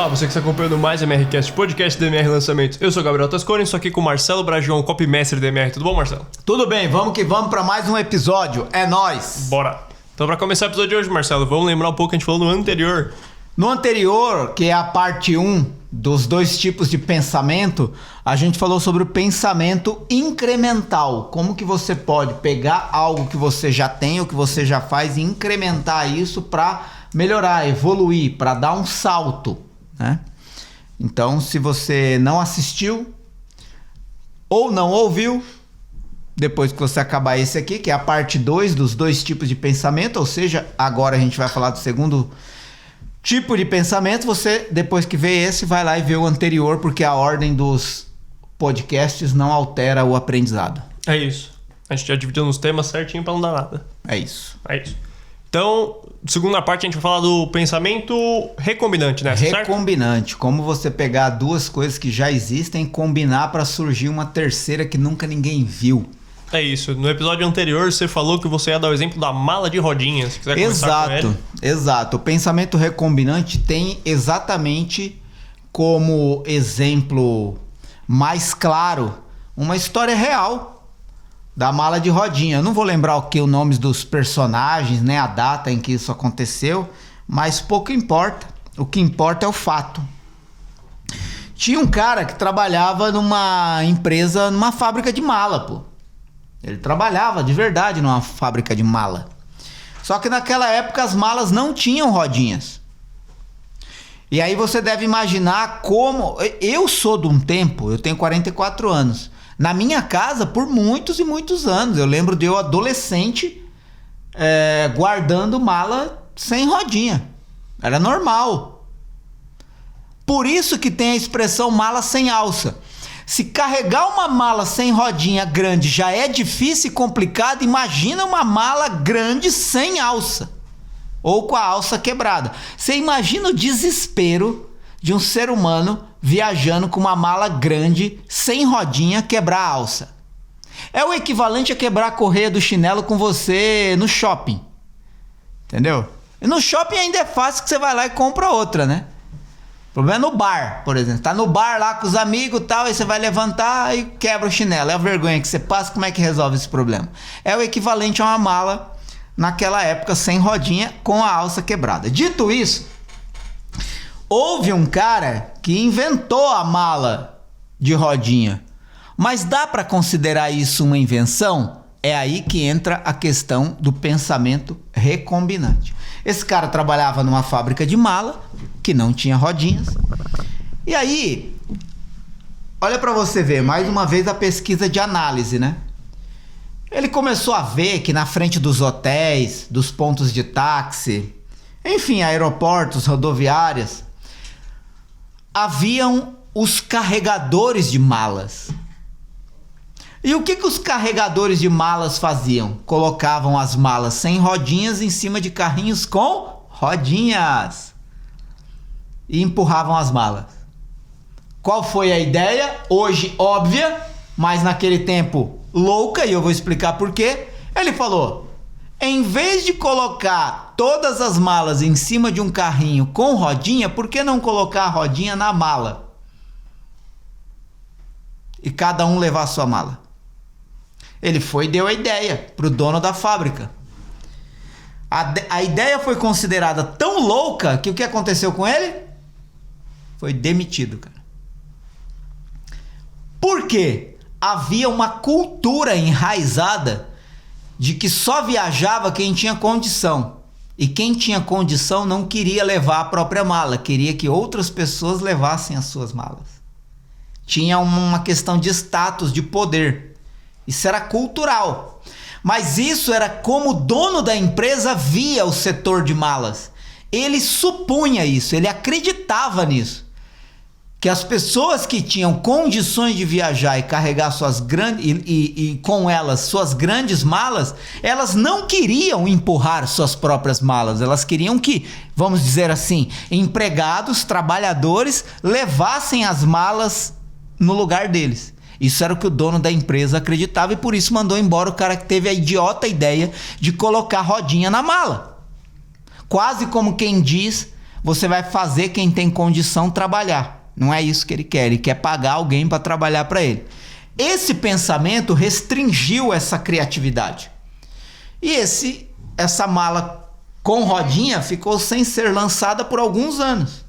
Olá, você que está acompanhando mais MRCast, podcast do MR Lançamentos. Eu sou o Gabriel Tascone, estou aqui com o Marcelo Bragion, copymestre do MR. Tudo bom, Marcelo? Tudo bem, vamos que vamos para mais um episódio. É nóis! Bora! Então, para começar o episódio de hoje, Marcelo, vamos lembrar um pouco que a gente falou no anterior. No anterior, que é a parte 1 dos dois tipos de pensamento, a gente falou sobre o pensamento incremental. Como que você pode pegar algo que você já tem, ou que você já faz, e incrementar isso para melhorar, evoluir, para dar um salto, né? Então, se você não assistiu ou não ouviu, depois que você acabar esse aqui, que é a parte 2 dos dois tipos de pensamento, ou seja, agora a gente vai falar do segundo tipo de pensamento, você, depois que vê esse, vai lá e vê o anterior, porque a ordem dos podcasts não altera o aprendizado. É isso. A gente já dividiu nos temas certinho para não dar nada. É isso. É isso. Então, segunda parte, a gente vai falar do pensamento recombinante, né? Recombinante. Certo? Como você pegar duas coisas que já existem e combinar para surgir uma terceira que nunca ninguém viu. É isso. No episódio anterior, você falou que você ia dar o exemplo da mala de rodinhas. Se quiser começar com ele. Exato. O pensamento recombinante tem exatamente como exemplo mais claro uma história real da mala de rodinha. Eu não vou lembrar o nome dos personagens, né, a data em que isso aconteceu, mas pouco importa. O que importa é o fato. Tinha um cara que trabalhava numa empresa, numa fábrica de mala, pô. Ele trabalhava de verdade numa fábrica de mala. Só que naquela época as malas não tinham rodinhas. E aí você deve imaginar como... Eu sou de um tempo, eu tenho 44 anos. Na minha casa, por muitos e muitos anos. Eu lembro de eu adolescente guardando mala sem rodinha. Era normal. Por isso que tem a expressão mala sem alça. Se carregar uma mala sem rodinha grande já é difícil e complicado, imagina uma mala grande sem alça, ou com a alça quebrada. Você imagina o desespero de um ser humano viajando com uma mala grande sem rodinha, quebrar a alça. É o equivalente a quebrar a correia do chinelo com você no shopping. Entendeu? E no shopping ainda é fácil que você vai lá e compra outra, né? O problema é no bar, por exemplo. Tá no bar lá com os amigos e tal, aí você vai levantar e quebra o chinelo. É a vergonha que você passa, como é que resolve esse problema? É o equivalente a uma mala naquela época sem rodinha com a alça quebrada. Dito isso, houve um cara que inventou a mala de rodinha. Mas dá para considerar isso uma invenção? É aí que entra a questão do pensamento recombinante. Esse cara trabalhava numa fábrica de mala que não tinha rodinhas. E aí, olha para você ver, mais uma vez a pesquisa de análise, né? Ele começou a ver que na frente dos hotéis, dos pontos de táxi, enfim, aeroportos, rodoviárias, haviam os carregadores de malas. E o que os carregadores de malas faziam? Colocavam as malas sem rodinhas em cima de carrinhos com rodinhas e empurravam as malas. Qual foi a ideia? Hoje óbvia, mas naquele tempo louca, e eu vou explicar por quê. Ele falou: em vez de colocar todas as malas em cima de um carrinho com rodinha, por que não colocar a rodinha na mala? E cada um levar a sua mala. Ele foi e deu a ideia para o dono da fábrica. A ideia foi considerada tão louca que o que aconteceu com ele? Foi demitido, cara. Por quê? Havia uma cultura enraizada de que só viajava quem tinha condição. E quem tinha condição não queria levar a própria mala, queria que outras pessoas levassem as suas malas. Tinha uma questão de status, de poder. Isso era cultural. Mas isso era como o dono da empresa via o setor de malas. Ele supunha isso, ele acreditava nisso. Que as pessoas que tinham condições de viajar e carregar suas grandes e com elas suas grandes malas, elas não queriam empurrar suas próprias malas. Elas queriam que, vamos dizer assim, empregados, trabalhadores levassem as malas no lugar deles. Isso era o que o dono da empresa acreditava e por isso mandou embora o cara que teve a idiota ideia de colocar rodinha na mala. Quase como quem diz: você vai fazer quem tem condição trabalhar. Não é isso que ele quer pagar alguém para trabalhar para ele. Esse pensamento restringiu essa criatividade. E essa mala com rodinha ficou sem ser lançada por alguns anos.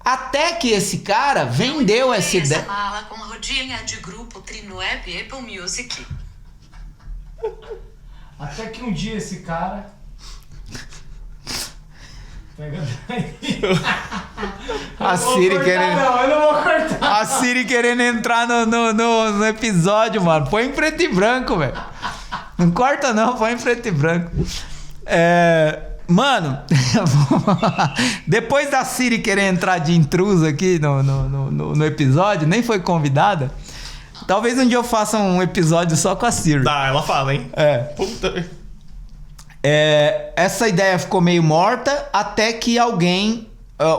Até que esse cara vendeu essa ideia. Essa mala com rodinha de grupo Trino App Apple Music. Até que um dia esse cara... Pega daí. A Siri querendo... Não, eu não vou cortar. A Siri querendo entrar no episódio, mano. Põe em preto e branco, velho. Não corta não, põe em preto e branco. Mano, depois da Siri querer entrar de intrusa aqui no episódio, nem foi convidada. Talvez um dia eu faça um episódio só com a Siri. Tá, ela fala, hein? Puta. Essa ideia ficou meio morta até que alguém,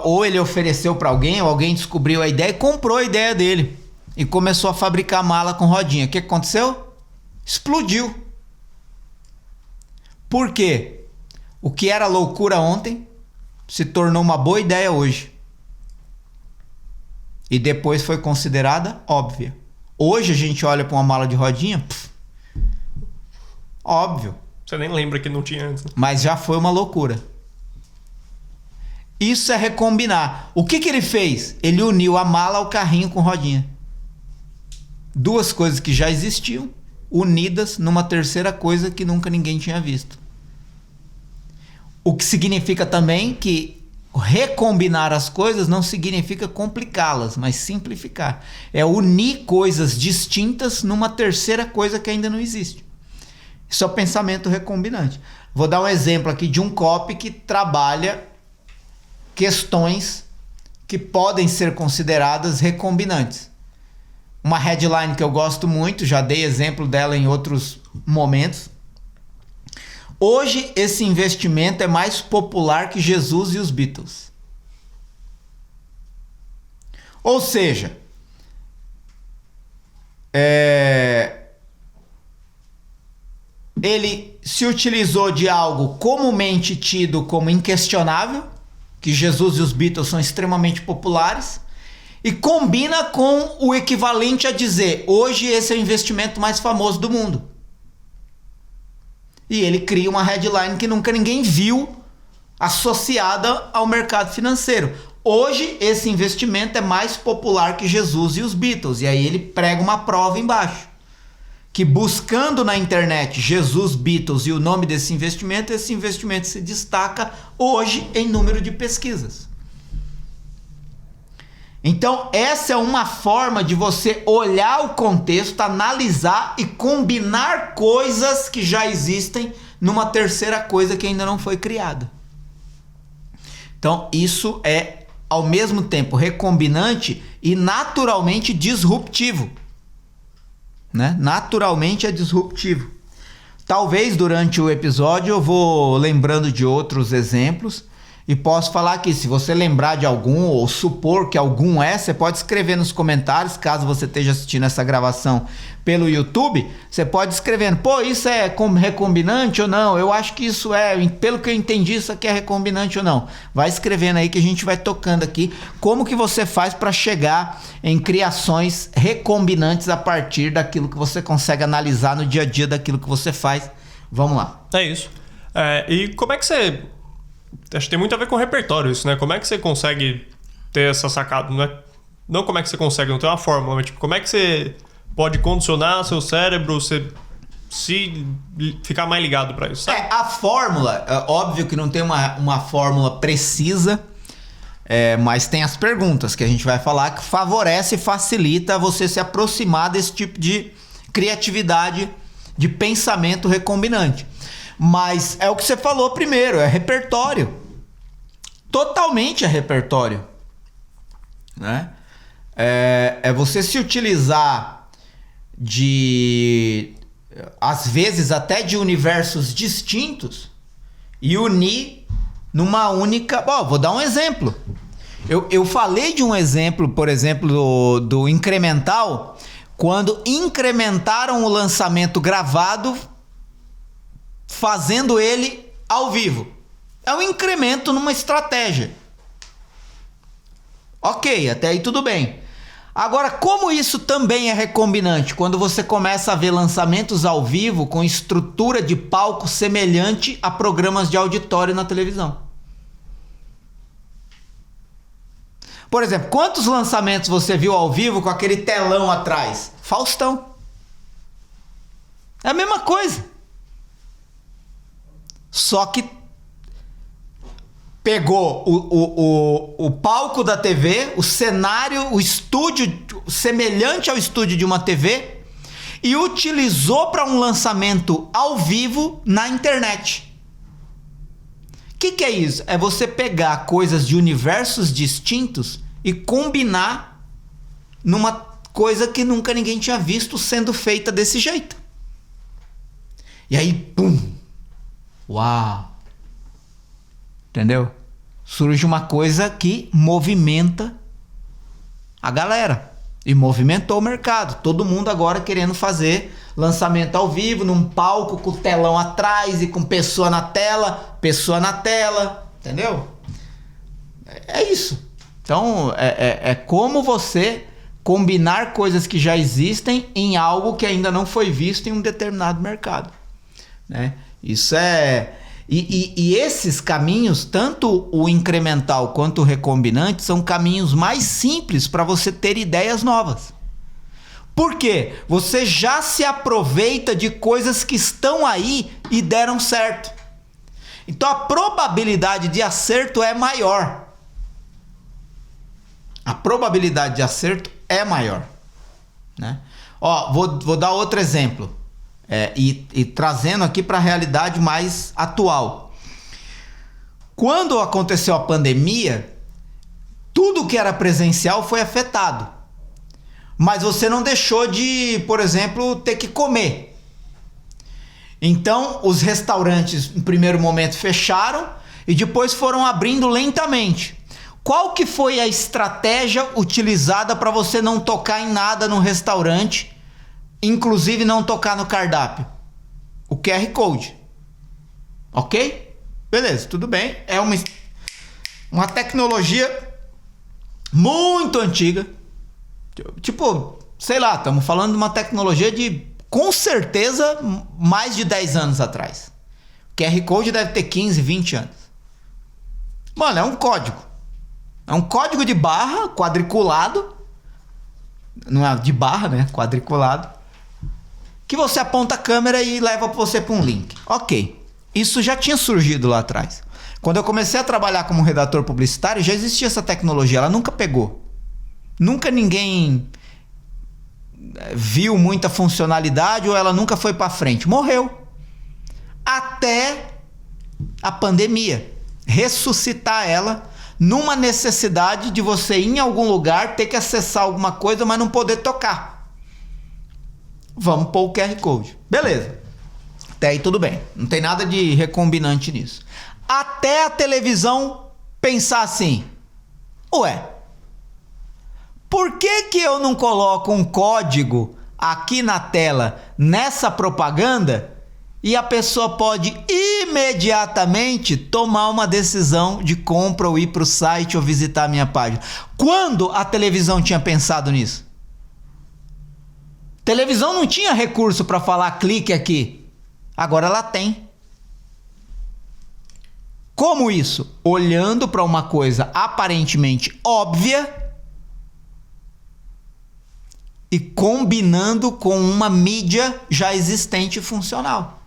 ou ele ofereceu pra alguém, ou alguém descobriu a ideia e comprou a ideia dele. E começou a fabricar mala com rodinha. O que aconteceu? Explodiu. Por quê? O que era loucura ontem se tornou uma boa ideia hoje. E depois foi considerada óbvia. Hoje a gente olha para uma mala de rodinha, óbvio. Você nem lembra que não tinha antes. Né? Mas já foi uma loucura. Isso é recombinar. O que ele fez? Ele uniu a mala ao carrinho com rodinha. Duas coisas que já existiam, unidas numa terceira coisa que nunca ninguém tinha visto. O que significa também que recombinar as coisas não significa complicá-las, mas simplificar. É unir coisas distintas numa terceira coisa que ainda não existe. Isso é o pensamento recombinante. Vou dar um exemplo aqui de um copy que trabalha questões que podem ser consideradas recombinantes. Uma headline que eu gosto muito, já dei exemplo dela em outros momentos. Hoje esse investimento é mais popular que Jesus e os Beatles. Ou seja, ele se utilizou de algo comumente tido como inquestionável, que Jesus e os Beatles são extremamente populares, e combina com o equivalente a dizer, hoje esse é o investimento mais famoso do mundo. E ele cria uma headline que nunca ninguém viu associada ao mercado financeiro. Hoje esse investimento é mais popular que Jesus e os Beatles. E aí ele prega uma prova embaixo. Que buscando na internet Jesus, Beatles e o nome desse investimento, esse investimento se destaca hoje em número de pesquisas. Então essa é uma forma de você olhar o contexto, analisar e combinar coisas que já existem numa terceira coisa que ainda não foi criada. Então isso é ao mesmo tempo recombinante e naturalmente disruptivo. Né? Naturalmente é disruptivo. Talvez durante o episódio eu vou lembrando de outros exemplos e posso falar que se você lembrar de algum ou supor que algum você pode escrever nos comentários, caso você esteja assistindo essa gravação pelo YouTube, você pode escrevendo, pô, isso é recombinante ou não? Eu acho que isso pelo que eu entendi, isso aqui é recombinante ou não? Vai escrevendo aí que a gente vai tocando aqui como que você faz para chegar em criações recombinantes a partir daquilo que você consegue analisar no dia a dia daquilo que você faz. Vamos lá. É isso. E como é que você... Acho que tem muito a ver com o repertório isso, né? Como é que você consegue ter essa sacada? Não como é que você consegue, não tem uma fórmula, mas tipo, como é que você pode condicionar seu cérebro, você se ficar mais ligado para isso, sabe? A fórmula, óbvio que não tem uma fórmula precisa, mas tem as perguntas que a gente vai falar que favorece e facilita você se aproximar desse tipo de criatividade, de pensamento recombinante. Mas é o que você falou primeiro, é repertório. Totalmente é repertório. Né? É você se utilizar às vezes até de universos distintos e unir numa única... vou dar um exemplo. Eu falei de um exemplo, por exemplo, do incremental, quando incrementaram o lançamento gravado fazendo ele ao vivo. É um incremento numa estratégia. Ok, até aí tudo bem. Agora, como isso também é recombinante? Quando você começa a ver lançamentos ao vivo com estrutura de palco semelhante a programas de auditório na televisão. Por exemplo, quantos lançamentos você viu ao vivo com aquele telão atrás? Faustão. É a mesma coisa. Só que pegou o palco da TV, o cenário, o estúdio semelhante ao estúdio de uma TV e utilizou para um lançamento ao vivo na internet. O que é isso? É você pegar coisas de universos distintos e combinar numa coisa que nunca ninguém tinha visto sendo feita desse jeito. E aí, pum! Uau! Entendeu? Surge uma coisa que movimenta a galera. E movimentou o mercado. Todo mundo agora querendo fazer lançamento ao vivo, num palco com telão atrás e com pessoa na tela. Entendeu? É isso. Então, é como você combinar coisas que já existem em algo que ainda não foi visto em um determinado mercado. Né? Isso é... E esses caminhos, tanto o incremental quanto o recombinante, são caminhos mais simples para você ter ideias novas. Por quê? Você já se aproveita de coisas que estão aí e deram certo. Então a probabilidade de acerto é maior. A probabilidade de acerto é maior. Né? Ó, vou dar outro exemplo. E trazendo aqui para a realidade mais atual. Quando aconteceu a pandemia, tudo que era presencial foi afetado. Mas você não deixou de, por exemplo, ter que comer. Então, os restaurantes, em primeiro momento, fecharam e depois foram abrindo lentamente. Qual que foi a estratégia utilizada para você não tocar em nada no restaurante? Inclusive não tocar no cardápio? O QR Code. Ok? Beleza, tudo bem. É uma tecnologia muito antiga. Tipo, sei lá, estamos falando de uma tecnologia de, com certeza, mais de 10 anos atrás. O QR Code deve ter 15, 20 anos. Mano, é um código. É um código de barra quadriculado. Não é de barra, né? Quadriculado. Que você aponta a câmera e leva você para um link. Ok, isso já tinha surgido lá atrás. Quando eu comecei a trabalhar como redator publicitário, já existia essa tecnologia, ela nunca pegou. Nunca ninguém viu muita funcionalidade ou ela nunca foi para frente. Morreu. Até a pandemia ressuscitar ela numa necessidade de você ir em algum lugar, ter que acessar alguma coisa, mas não poder tocar. Vamos pôr o QR Code. Beleza. Até aí tudo bem. Não tem nada de recombinante nisso. Até a televisão pensar assim: ué, por que eu não coloco um código aqui na tela nessa propaganda e a pessoa pode imediatamente tomar uma decisão de compra ou ir para o site ou visitar a minha página? Quando a televisão tinha pensado nisso? Televisão não tinha recurso para falar clique aqui. Agora ela tem. Como isso? Olhando para uma coisa aparentemente óbvia e combinando com uma mídia já existente e funcional.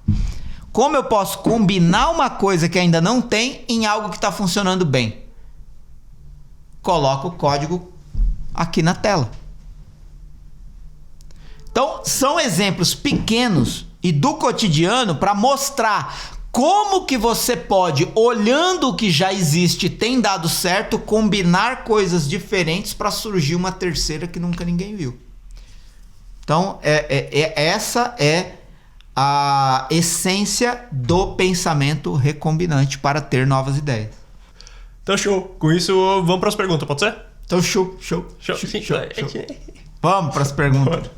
Como eu posso combinar uma coisa que ainda não tem em algo que está funcionando bem? Coloco o código aqui na tela. Então, são exemplos pequenos e do cotidiano para mostrar como que você pode, olhando o que já existe e tem dado certo, combinar coisas diferentes para surgir uma terceira que nunca ninguém viu. Então, essa é a essência do pensamento recombinante para ter novas ideias. Então, show. Com isso, vamos para as perguntas, pode ser? Então, show. Vamos para as perguntas.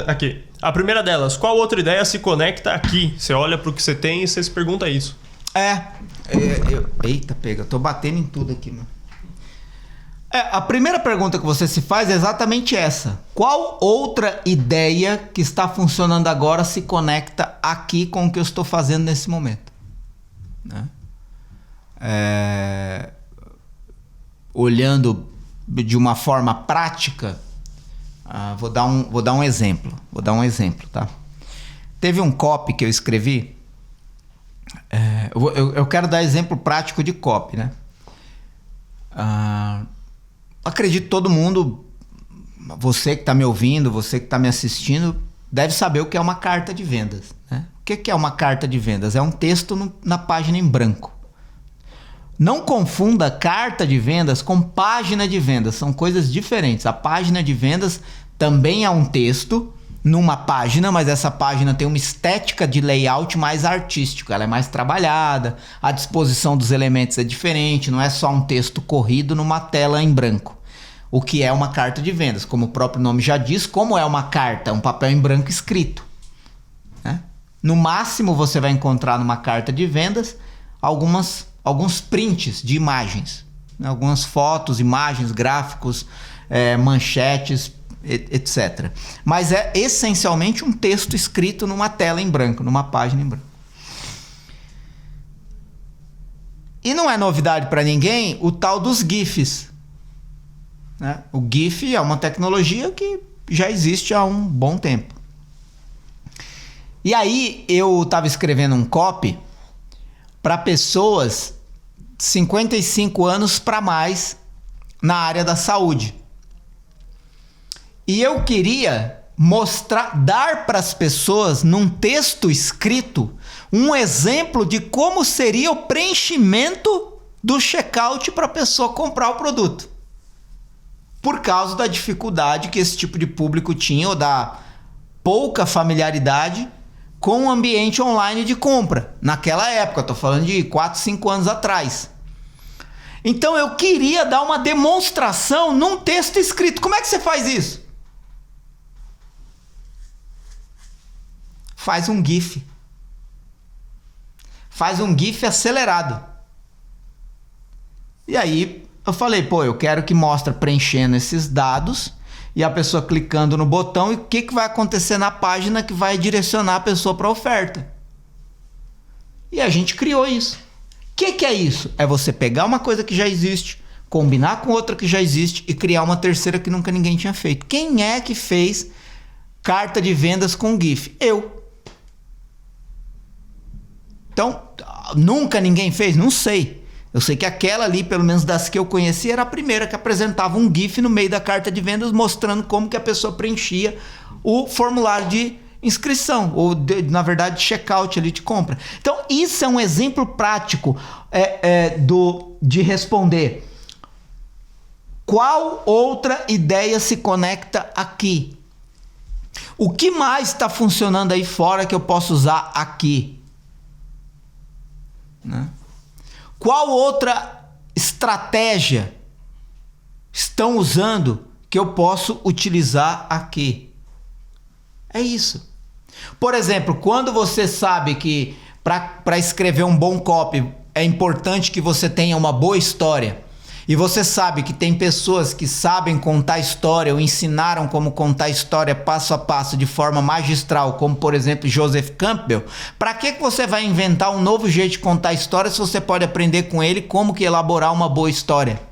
Aqui. A primeira delas, qual outra ideia se conecta aqui? Você olha para o que você tem e você se pergunta isso. Eita, pega, eu tô batendo em tudo aqui, mano. A primeira pergunta que você se faz é exatamente essa. Qual outra ideia que está funcionando agora se conecta aqui com o que eu estou fazendo nesse momento? Né? Olhando de uma forma prática, vou dar um exemplo. Tá? Teve um copy que eu escrevi. Eu quero dar exemplo prático de copy, né? Acredito que todo mundo, você que está me ouvindo, você que está me assistindo, deve saber o que é uma carta de vendas. Né? O que é uma carta de vendas? É um texto na página em branco. Não confunda carta de vendas com página de vendas, são coisas diferentes. A página de vendas também é um texto numa página, mas essa página tem uma estética de layout mais artístico, ela é mais trabalhada, a disposição dos elementos é diferente, não é só um texto corrido numa tela em branco. O que é uma carta de vendas? Como o próprio nome já diz, como é uma carta? Um papel em branco escrito. Né? No máximo você vai encontrar numa carta de vendas alguns prints de imagens, né? Algumas fotos, imagens, gráficos, manchetes, etc. Mas é essencialmente um texto escrito numa tela em branco, numa página em branco. E não é novidade para ninguém o tal dos GIFs. Né? O GIF é uma tecnologia que já existe há um bom tempo. E aí eu estava escrevendo um copy para pessoas 55 anos para mais na área da saúde. E eu queria dar para as pessoas, num texto escrito, um exemplo de como seria o preenchimento do checkout para a pessoa comprar o produto. Por causa da dificuldade que esse tipo de público tinha, ou da pouca familiaridade com o ambiente online de compra. Naquela época, estou falando de 4, 5 anos atrás. Então eu queria dar uma demonstração num texto escrito. Como é que você faz isso? Faz um GIF. Faz um GIF acelerado. E aí eu falei, eu quero que mostre preenchendo esses dados e a pessoa clicando no botão, e o que vai acontecer na página que vai direcionar a pessoa para a oferta. E a gente criou isso. O que é isso? É você pegar uma coisa que já existe, combinar com outra que já existe e criar uma terceira que nunca ninguém tinha feito. Quem é que fez carta de vendas com GIF? Eu. Então, nunca ninguém fez? Não sei. Eu sei que aquela ali, pelo menos das que eu conheci, era a primeira que apresentava um GIF no meio da carta de vendas mostrando como que a pessoa preenchia o formulário de inscrição, ou na verdade checkout ali de compra. Então isso é um exemplo prático de responder. Qual outra ideia se conecta aqui? O que mais está funcionando aí fora que eu posso usar aqui? Né? Qual outra estratégia estão usando que eu posso utilizar aqui? É isso. Por exemplo, quando você sabe que para escrever um bom copy é importante que você tenha uma boa história, e você sabe que tem pessoas que sabem contar história ou ensinaram como contar história passo a passo de forma magistral, como por exemplo Joseph Campbell, para que você vai inventar um novo jeito de contar história se você pode aprender com ele como que elaborar uma boa história?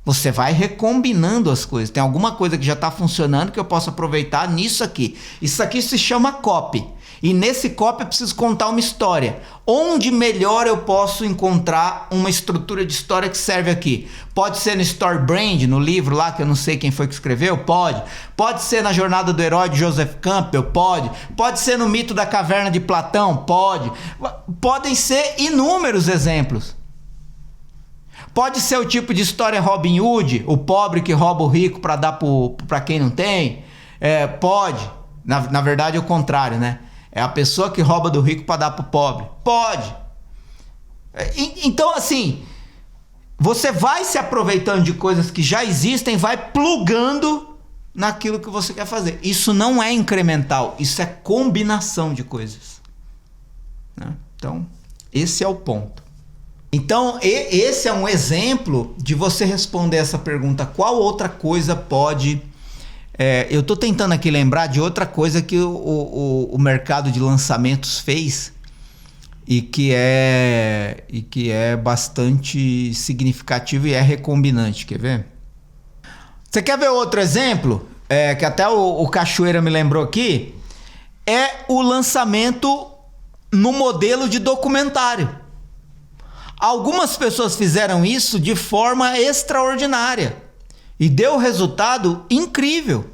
Você vai recombinando as coisas. Tem alguma coisa que já está funcionando que eu posso aproveitar nisso aqui. Isso aqui se chama copy. E nesse copy eu preciso contar uma história. Onde melhor eu posso encontrar uma estrutura de história que serve aqui? Pode ser no Story Brand, no livro lá, que eu não sei quem foi que escreveu? Pode. Pode ser na Jornada do Herói de Joseph Campbell? Pode. Pode ser no Mito da Caverna de Platão? Pode. Podem ser inúmeros exemplos. Pode ser o tipo de história Robin Hood, o pobre que rouba o rico para dar para quem não tem? Pode. Na verdade é o contrário, né? É a pessoa que rouba do rico para dar para o pobre. Pode. Então, assim, você vai se aproveitando de coisas que já existem, vai plugando naquilo que você quer fazer. Isso não é incremental, isso é combinação de coisas. Né? Então, Esse é o ponto. Então, esse é um exemplo de você responder essa pergunta: qual outra coisa pode... eu estou tentando aqui lembrar de outra coisa que o mercado de lançamentos fez e que é bastante significativo e é recombinante. Quer ver? Você quer ver outro exemplo? Que até o Cachoeira me lembrou aqui. É o lançamento no modelo de documentário. Algumas pessoas fizeram isso de forma extraordinária e deu resultado incrível.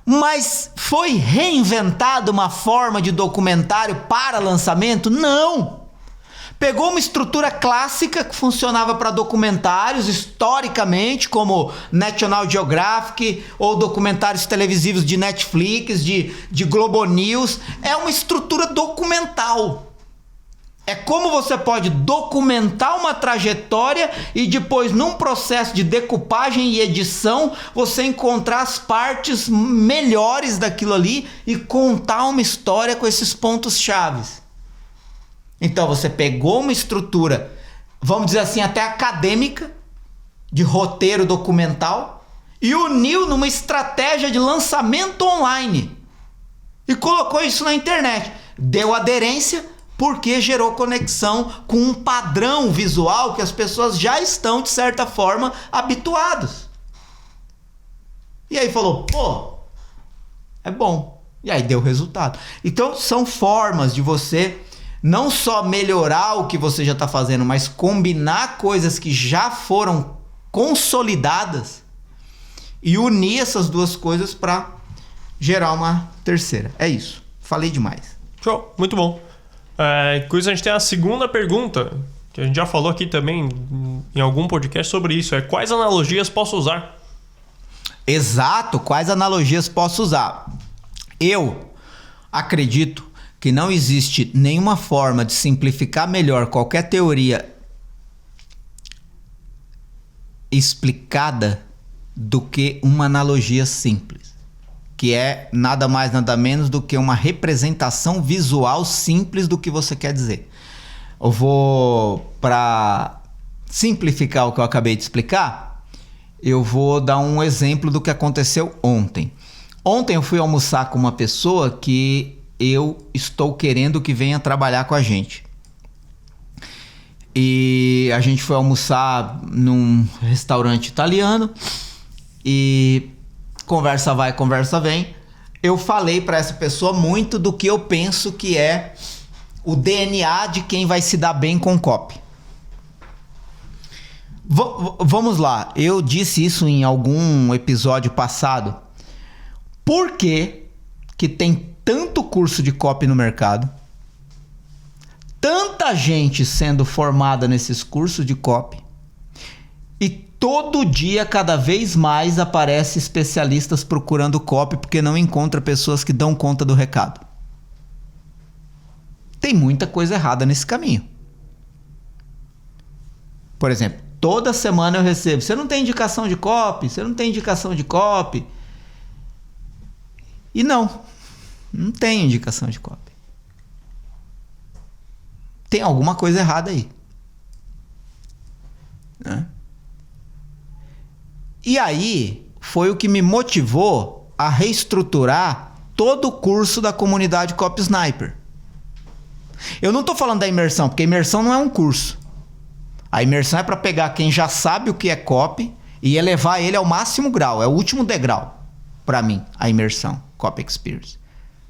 Mas foi reinventada uma forma de documentário para lançamento? Não! Pegou uma estrutura clássica que funcionava para documentários historicamente, como National Geographic ou documentários televisivos de Netflix, de Globo News. É uma estrutura documental. É como você pode documentar uma trajetória e depois, num processo de decupagem e edição, você encontrar as partes melhores daquilo ali e contar uma história com esses pontos chaves. Então você pegou uma estrutura, vamos dizer assim, até acadêmica, de roteiro documental, e uniu numa estratégia de lançamento online. E colocou isso na internet. Deu aderência, porque gerou conexão com um padrão visual que as pessoas já estão, de certa forma, habituados. E aí falou, pô, é bom. E aí deu resultado. Então são formas de você não só melhorar o que você já está fazendo, mas combinar coisas que já foram consolidadas e unir essas duas coisas para gerar uma terceira. É isso. Falei demais. Show, muito bom. Com isso a gente tem a segunda pergunta, que a gente já falou aqui também em algum podcast sobre isso. Quais analogias posso usar? Exato, quais analogias posso usar? Eu acredito que não existe nenhuma forma de simplificar melhor qualquer teoria explicada do que uma analogia simples, que é nada mais nada menos do que uma representação visual simples do que você quer dizer. Eu vou, para simplificar o que eu acabei de explicar, eu vou dar um exemplo do que aconteceu ontem. Ontem eu fui almoçar com uma pessoa que eu estou querendo que venha trabalhar com a gente. E a gente foi almoçar num restaurante italiano e conversa vai, conversa vem. Eu falei para essa pessoa muito do que eu penso que é o DNA de quem vai se dar bem com copy. Vamos lá, eu disse isso em algum episódio passado. Por que tem tanto curso de copy no mercado? Tanta gente sendo formada nesses cursos de copy. E todo dia, cada vez mais, aparece especialistas procurando copy porque não encontra pessoas que dão conta do recado. Tem muita coisa errada nesse caminho. Por exemplo, toda semana eu recebo: você não tem indicação de copy? Você não tem indicação de copy? E não tem indicação de copy. Tem alguma coisa errada aí, né? E aí foi o que me motivou a reestruturar todo o curso da comunidade Copy Sniper. Eu não estou falando da imersão, porque a imersão não é um curso. A imersão é para pegar quem já sabe o que é copy e elevar ele ao máximo grau. É o último degrau para mim, a imersão, Copy Experience.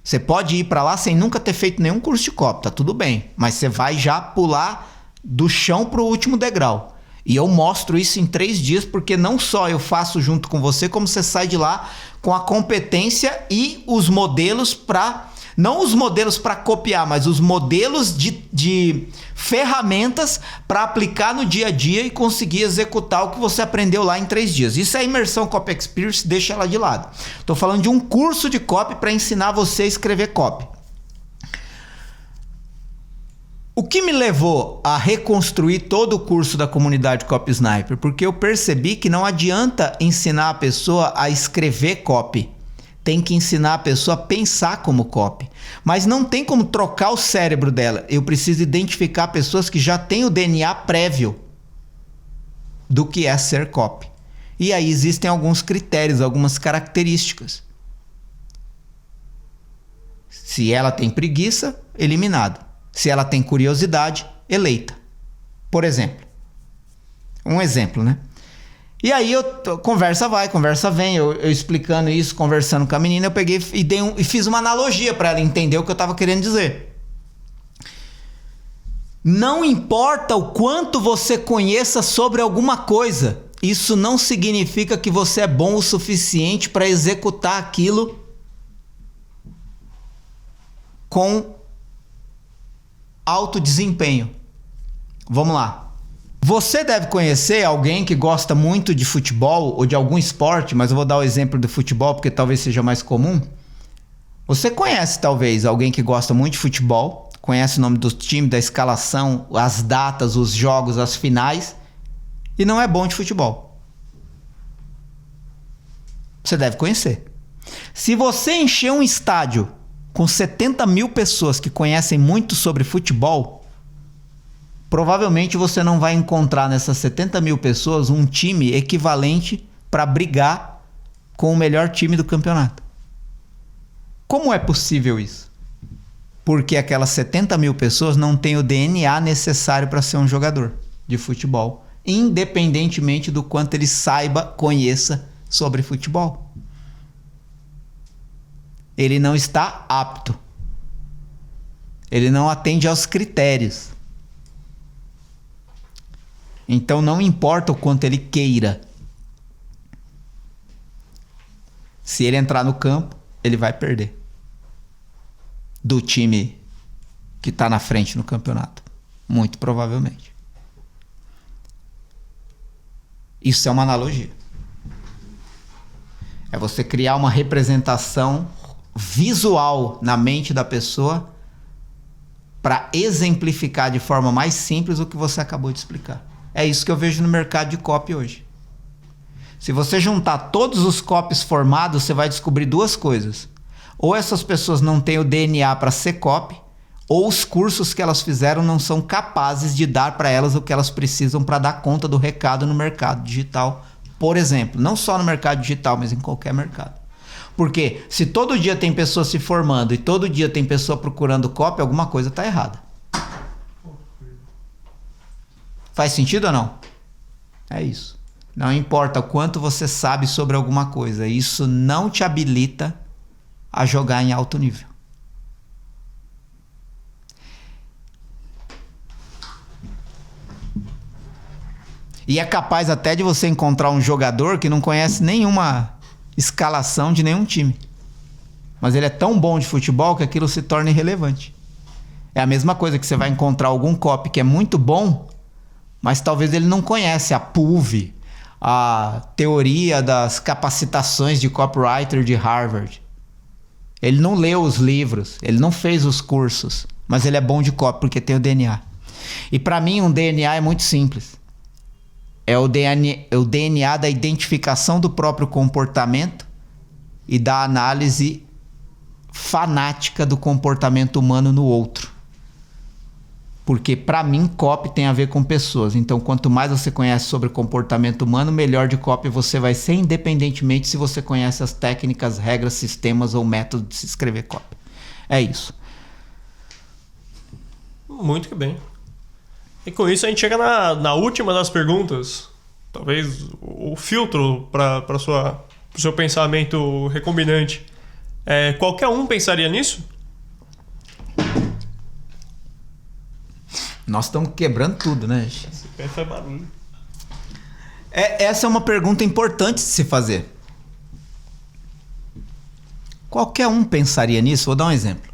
Você pode ir para lá sem nunca ter feito nenhum curso de copy, tá tudo bem. Mas você vai já pular do chão pro último degrau. E eu mostro isso em 3 dias, porque não só eu faço junto com você, como você sai de lá com a competência e os modelos para... Não os modelos para copiar, mas os modelos de ferramentas para aplicar no dia a dia e conseguir executar o que você aprendeu lá em 3 dias. Isso é imersão Copy Experience, deixa ela de lado. Estou falando de um curso de copy para ensinar você a escrever copy. O que me levou a reconstruir todo o curso da comunidade Copy Sniper? Porque eu percebi que não adianta ensinar a pessoa a escrever copy. tem que ensinar a pessoa a pensar como copy. Mas não tem como trocar o cérebro dela. Eu preciso identificar pessoas que já têm o DNA prévio do que é ser copy. E aí existem alguns critérios, algumas características. Se ela tem preguiça, eliminado. Se ela tem curiosidade, eleita. Por exemplo. Um exemplo, né? E aí, conversa vai, conversa vem, eu explicando isso, conversando com a menina, eu peguei e fiz uma analogia para ela entender o que eu estava querendo dizer. Não importa o quanto você conheça sobre alguma coisa, isso não significa que você é bom o suficiente para executar aquilo com alto desempenho. Vamos lá. Você deve conhecer alguém que gosta muito de futebol ou de algum esporte, mas eu vou dar o exemplo do futebol porque talvez seja mais comum. Você conhece talvez alguém que gosta muito de futebol, conhece o nome do time, da escalação, as datas, os jogos, as finais, e não é bom de futebol. Você deve conhecer. Se você encher um estádio com 70 mil pessoas que conhecem muito sobre futebol, provavelmente você não vai encontrar nessas 70 mil pessoas um time equivalente para brigar com o melhor time do campeonato. Como é possível isso? Porque aquelas 70 mil pessoas não têm o DNA necessário para ser um jogador de futebol, independentemente do quanto ele saiba, conheça sobre futebol. Ele não está apto. Ele não atende aos critérios. Então não importa o quanto ele queira. Se ele entrar no campo, ele vai perder do time que está na frente no campeonato. Muito provavelmente. Isso é uma analogia. É você criar uma representação visual na mente da pessoa para exemplificar de forma mais simples o que você acabou de explicar. É isso que eu vejo no mercado de copy hoje. Se você juntar todos os copies formados, você vai descobrir duas coisas. Ou essas pessoas não têm o DNA para ser copy, ou os cursos que elas fizeram não são capazes de dar para elas o que elas precisam para dar conta do recado no mercado digital, por exemplo. Não só no mercado digital, mas em qualquer mercado. Porque se todo dia tem pessoa se formando e todo dia tem pessoa procurando copy, alguma coisa está errada. Faz sentido ou não? É isso. Não importa o quanto você sabe sobre alguma coisa, isso não te habilita a jogar em alto nível. E é capaz até de você encontrar um jogador que não conhece nenhuma escalação de nenhum time. Mas ele é tão bom de futebol que aquilo se torna irrelevante. É a mesma coisa que você vai encontrar algum copy que é muito bom, mas talvez ele não conhece a PUV, a teoria das capacitações de copywriter de Harvard. Ele não leu os livros, ele não fez os cursos, mas ele é bom de copy porque tem o DNA. E para mim um DNA é muito simples. É o DNA da identificação do próprio comportamento e da análise fanática do comportamento humano no outro. Porque para mim copy tem a ver com pessoas. Então quanto mais você conhece sobre o comportamento humano, melhor de copy você vai ser, independentemente se você conhece as técnicas, regras, sistemas ou métodos de se escrever copy. É isso. Muito que bem. E com isso a gente chega na última das perguntas. Talvez o filtro para o seu pensamento recombinante. Qualquer um pensaria nisso? Nós estamos quebrando tudo, né? Esse pé faz barulho. Essa é uma pergunta importante de se fazer. Qualquer um pensaria nisso? Vou dar um exemplo.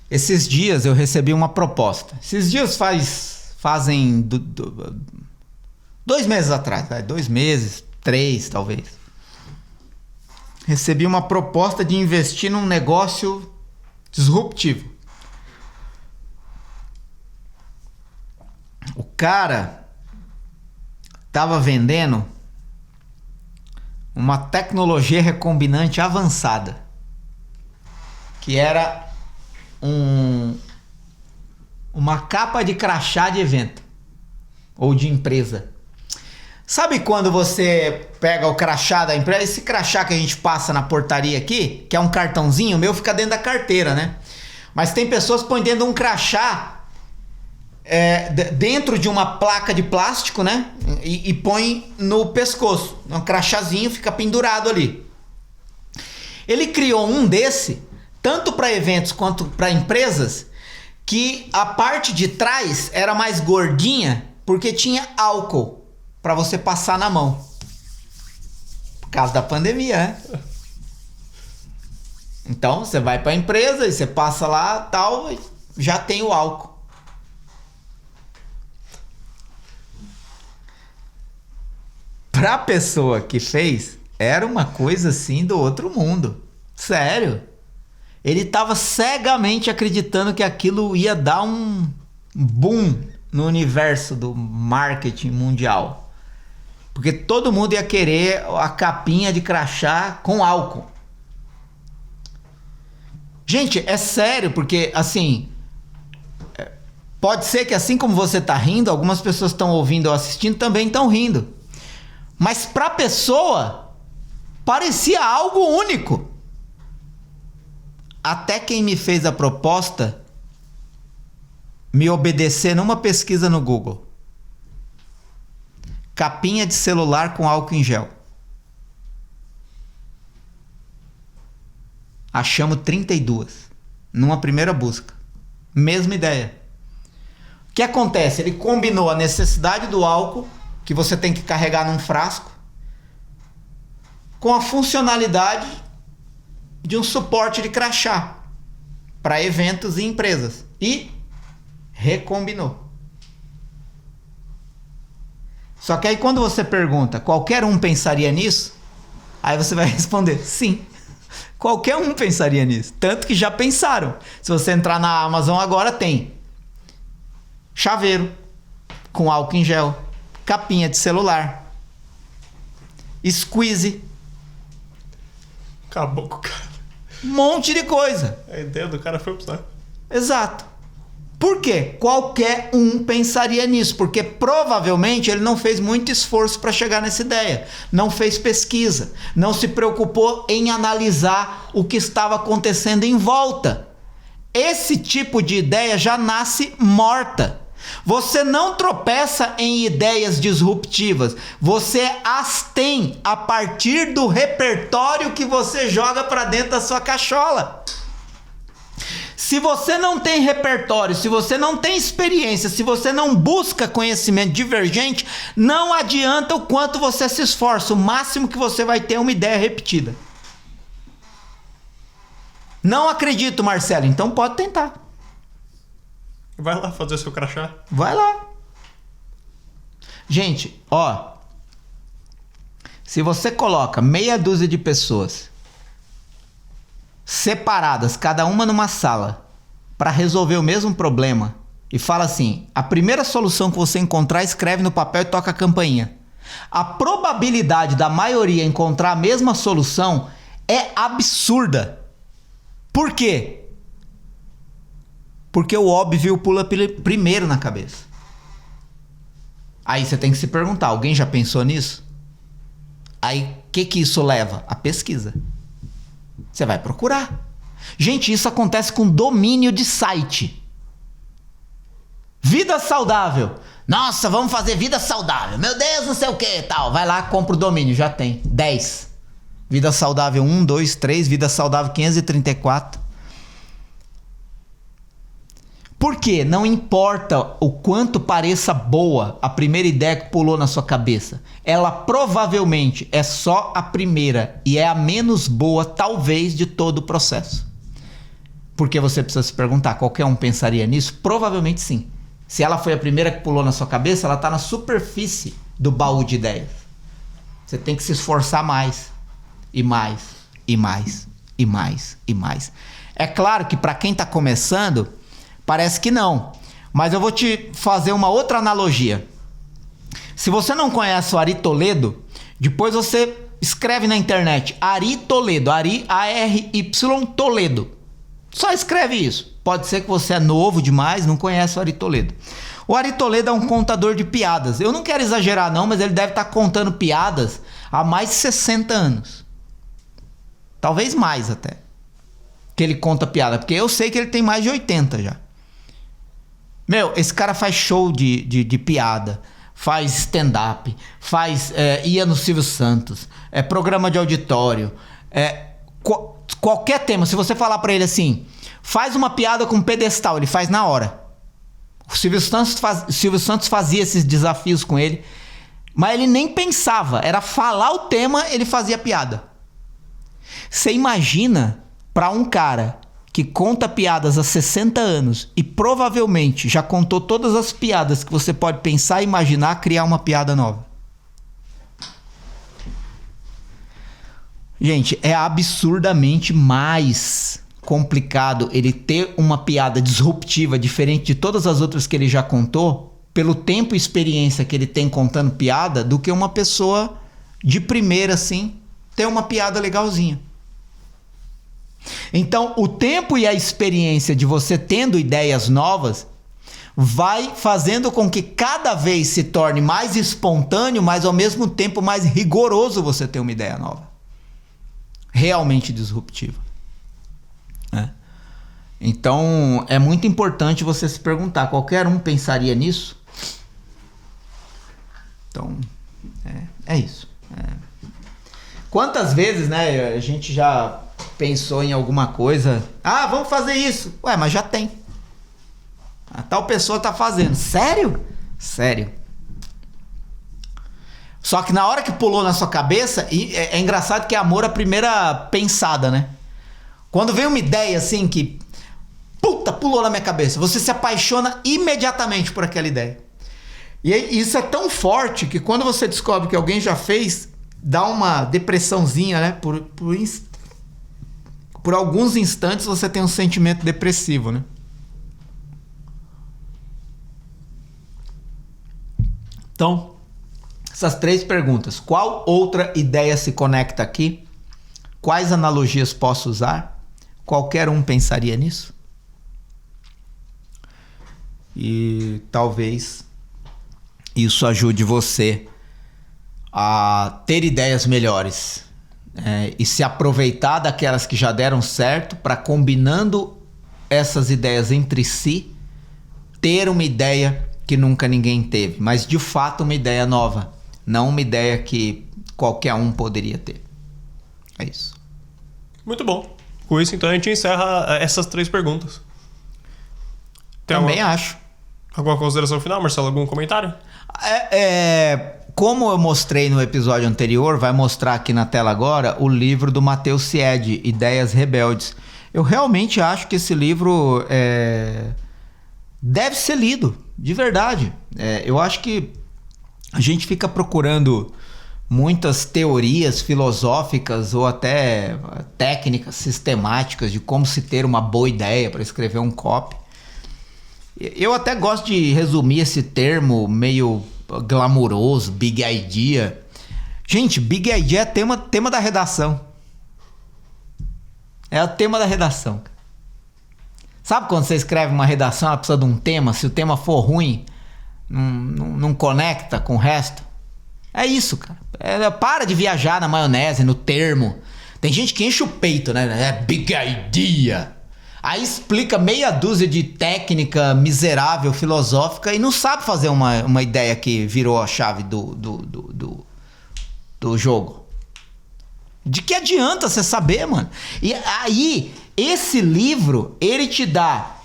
Esses dias eu recebi uma proposta. Esses dias fazem 2 meses atrás. 2 meses, 3 talvez. Recebi uma proposta de investir num negócio disruptivo. O cara estava vendendo uma tecnologia recombinante avançada, que era uma capa de crachá de evento ou de empresa. Sabe quando você pega o crachá da empresa, esse crachá que a gente passa na portaria aqui, que é um cartãozinho, o meu fica dentro da carteira, né? Mas tem pessoas que põem dentro de um crachá dentro de uma placa de plástico, né? E põe no pescoço. Um crachazinho fica pendurado ali. Ele criou um desse, tanto para eventos quanto para empresas, que a parte de trás era mais gordinha porque tinha álcool para você passar na mão. Por causa da pandemia, né? Então você vai para a empresa e você passa lá, tal, e já tem o álcool. Para a pessoa que fez, era uma coisa assim do outro mundo. Sério. Ele estava cegamente acreditando que aquilo ia dar um boom no universo do marketing mundial. Porque todo mundo ia querer a capinha de crachá com álcool. Gente, é sério, porque assim, pode ser que assim como você está rindo, algumas pessoas estão ouvindo ou assistindo também estão rindo. Mas para a pessoa, parecia algo único. Até quem me fez a proposta me obedecer numa pesquisa no Google. Capinha de celular com álcool em gel. Achamos 32 numa primeira busca. Mesma ideia. O que acontece? Ele combinou a necessidade do álcool, que você tem que carregar num frasco, com a funcionalidade de um suporte de crachá para eventos e empresas. E recombinou. Só que aí quando você pergunta, qualquer um pensaria nisso? Aí você vai responder, sim. Qualquer um pensaria nisso. Tanto que já pensaram. Se você entrar na Amazon agora, tem chaveiro com álcool em gel, capinha de celular, squeeze, Acabou com o cara. um monte de coisa. A ideia do cara foi pro saco. Exato. Por quê? Qualquer um pensaria nisso, porque provavelmente ele não fez muito esforço para chegar nessa ideia, não fez pesquisa, não se preocupou em analisar o que estava acontecendo em volta. Esse tipo de ideia já nasce morta. Você não tropeça em ideias disruptivas, você as tem a partir do repertório que você joga para dentro da sua cachola. Se você não tem repertório, se você não tem experiência, se você não busca conhecimento divergente, não adianta o quanto você se esforça, o máximo que você vai ter é uma ideia repetida. Não acredito, Marcelo, então pode tentar. Vai lá fazer seu crachá. Vai lá. Gente, ó, se você coloca meia dúzia de pessoas separadas, cada uma numa sala, para resolver o mesmo problema, e fala assim, a primeira solução que você encontrar, escreve no papel e toca a campainha. A probabilidade da maioria encontrar a mesma solução é absurda. Por quê? Porque o óbvio pula primeiro na cabeça. Aí você tem que se perguntar, alguém já pensou nisso? Aí o que isso leva? A pesquisa. Você vai procurar. Gente, isso acontece com domínio de site. Vida saudável. Nossa, vamos fazer vida saudável. Meu Deus, não sei o que tal. Vai lá, compra o domínio, já tem. 10. Vida saudável 1, 2, 3, vida saudável 534. Por quê? Não importa o quanto pareça boa a primeira ideia que pulou na sua cabeça. Ela provavelmente é só a primeira e é a menos boa, talvez, de todo o processo. Porque você precisa se perguntar, qualquer um pensaria nisso? Provavelmente sim. Se ela foi a primeira que pulou na sua cabeça, ela está na superfície do baú de ideias. Você tem que se esforçar mais. E mais, e mais, e mais, e mais. É claro que para quem está começando, parece que não. Mas eu vou te fazer uma outra analogia. Se você não conhece o Ari Toledo, depois você escreve na internet Ari Toledo, Ari, A-R-Y Toledo. Só escreve isso. Pode ser que você é novo demais, não conhece o Ari Toledo. O Ari Toledo é um contador de piadas. Eu não quero exagerar não, mas ele deve estar contando piadas há mais de 60 anos. Talvez mais até. Que ele conta piada, porque eu sei que ele tem mais de 80 já. Meu, esse cara faz show de piada, faz stand-up, ia no Silvio Santos, programa de auditório, qualquer tema. Se você falar pra ele assim, faz uma piada com pedestal, ele faz na hora. O Silvio Santos fazia esses desafios com ele, mas ele nem pensava, era falar o tema, ele fazia piada. Você imagina pra um cara que conta piadas há 60 anos e provavelmente já contou todas as piadas que você pode pensar e imaginar, criar uma piada nova. Gente, é absurdamente mais complicado ele ter uma piada disruptiva diferente de todas as outras que ele já contou, pelo tempo e experiência que ele tem contando piada, do que uma pessoa de primeira assim ter uma piada legalzinha. Então, o tempo e a experiência de você tendo ideias novas vai fazendo com que cada vez se torne mais espontâneo, mas ao mesmo tempo mais rigoroso você ter uma ideia nova. Realmente disruptiva. Então, é muito importante você se perguntar, qualquer um pensaria nisso? Então, é isso. Quantas vezes, né, a gente já pensou em alguma coisa, vamos fazer isso. Ué, mas já tem. A tal pessoa tá fazendo. Sério? Sério. Só que na hora que pulou na sua cabeça, e é engraçado que é amor à primeira pensada, né? Quando vem uma ideia assim que, pulou na minha cabeça, você se apaixona imediatamente por aquela ideia. E isso é tão forte que quando você descobre que alguém já fez, dá uma depressãozinha, né? Por alguns instantes você tem um sentimento depressivo, né? Então, essas 3 perguntas. Qual outra ideia se conecta aqui? Quais analogias posso usar? Qualquer um pensaria nisso? E talvez isso ajude você a ter ideias melhores. E se aproveitar daquelas que já deram certo para, combinando essas ideias entre si, ter uma ideia que nunca ninguém teve, mas de fato uma ideia nova, não uma ideia que qualquer um poderia ter. É isso. Muito bom. Com isso, então, a gente encerra essas 3 perguntas. Também acho. Alguma consideração final, Marcelo? Algum comentário? Como eu mostrei no episódio anterior, vai mostrar aqui na tela agora o livro do Matheus Siede, Ideias Rebeldes. Eu realmente acho que esse livro deve ser lido, de verdade. Eu acho que a gente fica procurando muitas teorias filosóficas ou até técnicas sistemáticas de como se ter uma boa ideia para escrever um copy. Eu até gosto de resumir esse termo meio glamuroso, big idea. Gente, big idea é tema da redação. É o tema da redação. Sabe quando você escreve uma redação, ela precisa de um tema, se o tema for ruim, não conecta com o resto? É isso, cara. Para de viajar na maionese, no termo. Tem gente que enche o peito, né? É big idea. Aí explica meia dúzia de técnica miserável, filosófica, e não sabe fazer uma ideia que virou a chave do jogo. De que adianta você saber, mano? E aí, esse livro, ele te dá,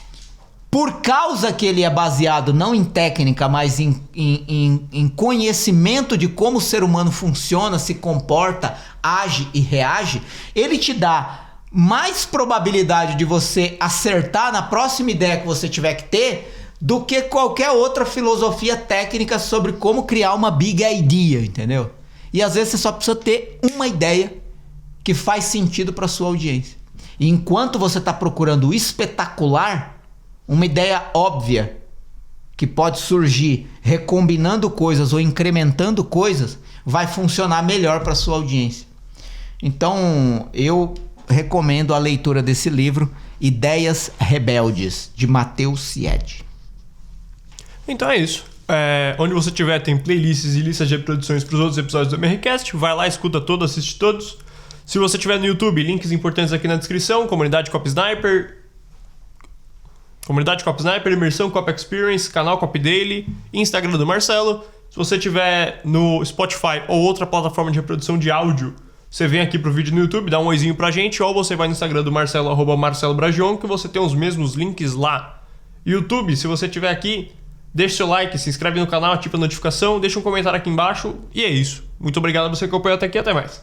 por causa que ele é baseado não em técnica, mas em conhecimento de como o ser humano funciona, se comporta, age e reage, ele te dá mais probabilidade de você acertar na próxima ideia que você tiver que ter do que qualquer outra filosofia técnica sobre como criar uma big idea, entendeu? E às vezes você só precisa ter uma ideia que faz sentido para sua audiência. E enquanto você está procurando o espetacular, uma ideia óbvia que pode surgir recombinando coisas ou incrementando coisas vai funcionar melhor para sua audiência. Então, eu recomendo a leitura desse livro, Ideias Rebeldes, de Matteo Sied. Então é isso. Onde você tiver, tem playlists e listas de reproduções para os outros episódios do MRCast. Vai lá, escuta todos, assiste todos. Se você tiver no YouTube, links importantes aqui na descrição. Comunidade Cop Sniper, Imersão Cop Experience, canal Cop Daily, Instagram do Marcelo. Se você tiver no Spotify ou outra plataforma de reprodução de áudio, você vem aqui pro vídeo no YouTube, dá um oizinho pra gente, ou você vai no Instagram do Marcelo, @MarceloBragion, que você tem os mesmos links lá. YouTube, se você estiver aqui, deixa seu like, se inscreve no canal, ativa a notificação, deixa um comentário aqui embaixo, e é isso. Muito obrigado a você que acompanhou até aqui, até mais.